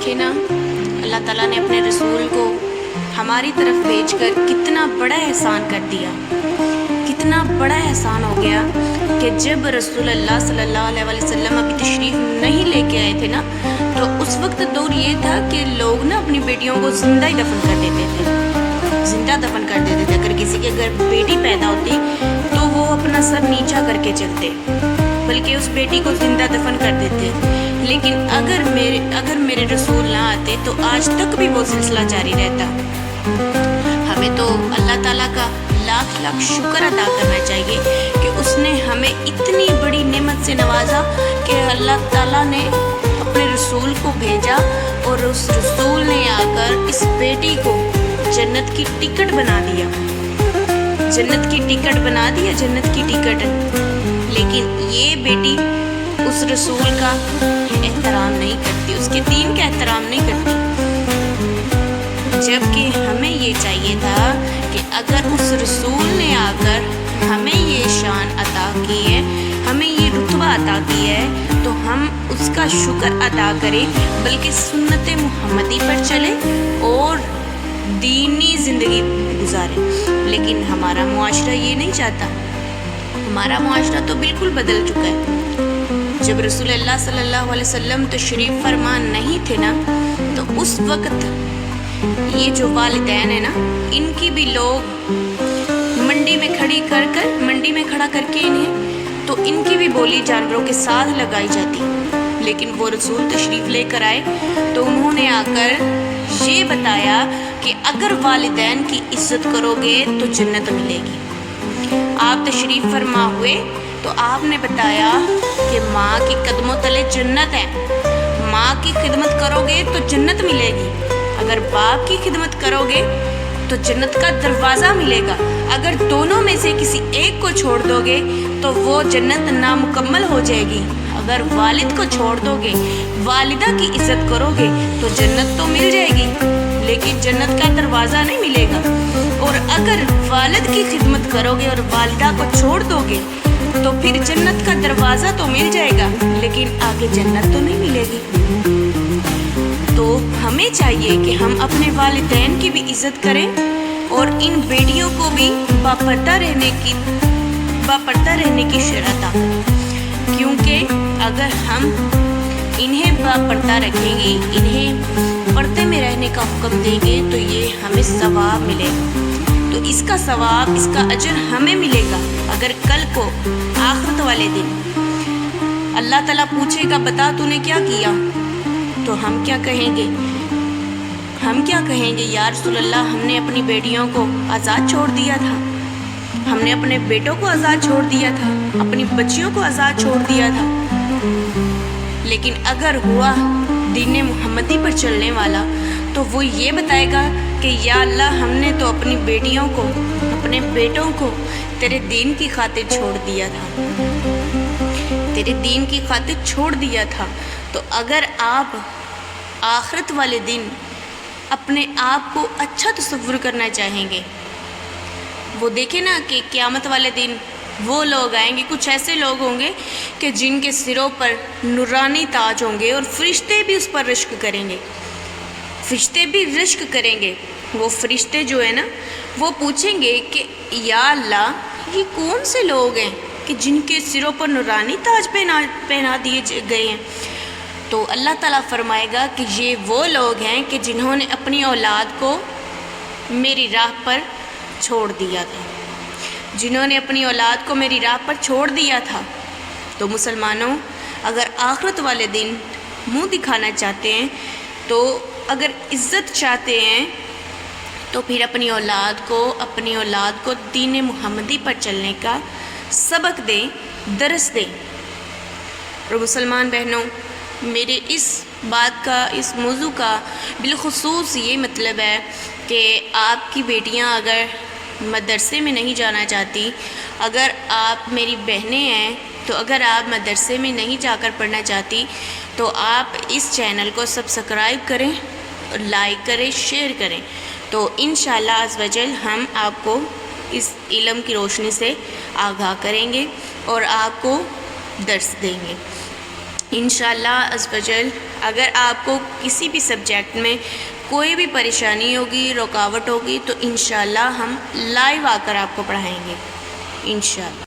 देखे ना, अल्लाह ताला ने अपने रसूल को हमारी तरफ भेजकर कितना बड़ा एहसान कर दिया। कितना बड़ा एहसान हो गया कि जब रसूल अल्लाह सल्लल्लाहु अलैहि वसल्लम अभी तशरीफ़ नहीं लेके आए थे ना, तो उस वक्त दौर ये था कि लोग ना अपनी बेटियों को ज़िंदा ही दफन कर देते थे, ज़िंदा दफन कर देते थे। अगर किसी के घर बेटी पैदा होती तो वो अपना सर नीचा करके चलते, बल्कि उस बेटी को ज़िंदा दफन कर देते। लेकिन अगर मेरे रसूल ना आते तो आज तक भी वो सिलसिला जारी रहता। हमें तो अल्लाह ताला का लाख लाख शुक्र अदा करना चाहिए कि उसने हमें इतनी बड़ी नेमत से नवाजा कि अल्लाह ताला ने अपने रसूल को भेजा और उस रसूल ने आकर इस बेटी को जन्नत की टिकट बना दिया, जन्नत की टिकट बना दिया, जन्नत की टिकट। लेकिन ये बेटी उस रसूल का एहतराम नहीं करती, उसके दीन का एहतराम नहीं करती। जबकि हमें ये चाहिए था कि अगर उस रसूल ने आकर हमें ये शान अता की है, हमें ये रुतबा अता की है, तो हम उसका शुक्र अदा करें, बल्कि सुन्नत मुहम्मदी पर चले और दीनी ज़िंदगी गुजारें। लेकिन हमारा मुआशरा ये नहीं चाहता। हमारा मुआशरा तो बिल्कुल बदल चुका है। जब रसूल अल्लाह सल्लल्लाहु अलैहि वसल्लम तशरीफ़ फरमा नहीं थे ना, तो उस वक्त ये जो वालिदैन है ना, इनकी भी लोग मंडी में खड़ा करके इन्हें, तो इनकी भी बोली जानवरों के साथ लगाई जाती। लेकिन वो रसूल तशरीफ़ लेकर आए तो उन्होंने आकर ये बताया कि अगर वालिदैन की इज़्ज़त करोगे तो जन्नत मिलेगी। आप तशरीफ़ फरमा हुए तो आपने बताया कि माँ की कदमों तले जन्नत है, माँ की खिदमत करोगे तो जन्नत मिलेगी। अगर बाप की खिदमत करोगे तो जन्नत का दरवाज़ा मिलेगा। अगर दोनों में से किसी एक को छोड़ दोगे तो वो जन्नत नामुकम्मल हो जाएगी। अगर वालिद को छोड़ दोगे, वालिदा की इज़्ज़त करोगे तो जन्नत तो मिल जाएगी, लेकिन जन्नत का दरवाज़ा नहीं मिलेगा। और अगर वालिद की खिदमत करोगे और वालिदा को छोड़ दोगे तो फिर जन्नत का दरवाज़ा तो मिल जाएगा, लेकिन आगे जन्नत तो नहीं मिलेगी। तो हमें चाहिए कि हम अपने वालिदैन की भी इज़्ज़त करें और इन बेटियों को भी बापर्दा रहने की शर्त आ, क्योंकि अगर हम इन्हें बापर्दा रखेंगे, इन्हें पर्दे में रहने का हुक्म देंगे, तो ये हमें सवाब मिलेगा। तो इसका सवाब, इसका अजर हमें मिलेगा। अगर कल को आखिरत वाले दिन अल्लाह ताला पूछेगा, बता तूने क्या किया, तो हम क्या कहेंगे? हम क्या कहेंगे? या रसूल अल्लाह, हमने अपनी बेटियों को आज़ाद छोड़ दिया था, हमने अपने बेटों को आज़ाद छोड़ दिया था, अपनी बच्चियों को आज़ाद छोड़ दिया था। लेकिन अगर हुआ दीन मुहम्मदी पर चलने वाला, तो वो ये बताएगा कि या अल्लाह, हमने तो अपनी बेटियों को, अपने बेटों को तेरे दीन की खातिर छोड़ दिया था, तेरे दीन की खातिर छोड़ दिया था। तो अगर आप आखिरत वाले दिन अपने आप को अच्छा तसव्वुर करना चाहेंगे, वो देखें ना कि क़यामत वाले दिन वो लोग आएंगे, कुछ ऐसे लोग होंगे कि जिनके सिरों पर नूरानी ताज होंगे और फरिश्ते भी उस पर रिश्क करेंगे, फरिश्ते भी रिश्क करेंगे। वो फरिश्ते जो है ना, वो पूछेंगे कि या अल्लाह, ये कौन से लोग हैं कि जिनके सिरों पर नूरानी ताज पहना दिए गए हैं? तो अल्लाह ताला फरमाएगा कि ये वो लोग हैं कि जिन्होंने अपनी औलाद को मेरी राह पर छोड़ दिया था, जिन्होंने अपनी औलाद को मेरी राह पर छोड़ दिया था। तो मुसलमानों, अगर आखिरत वाले दिन मुंह दिखाना चाहते हैं, तो अगर इज़्ज़त चाहते हैं, तो फिर अपनी औलाद को दीन मुहम्मदी पर चलने का सबक दें, दरस दें। और मुसलमान बहनों, मेरे इस बात का, इस मौजू का बिलखुसूस ये मतलब है कि आपकी बेटियां अगर मदरसे में नहीं जाना चाहती, अगर आप मेरी बहनें हैं, तो अगर आप मदरसे में नहीं जाकर पढ़ना चाहती, तो आप इस चैनल को सब्सक्राइब करें और लाइक करें, शेयर करें। तो इंशाअल्लाह अज़्ज़ वजल हम आपको इस इल्म की रोशनी से आगाह करेंगे और आपको दर्स देंगे। انشاءاللہ عز و جل اگر آپ کو کسی بھی سبجیکٹ میں کوئی بھی پریشانی ہوگی، رکاوٹ ہوگی، تو انشاءاللہ ہم لائیو آ کر آپ کو پڑھائیں گے انشاءاللہ۔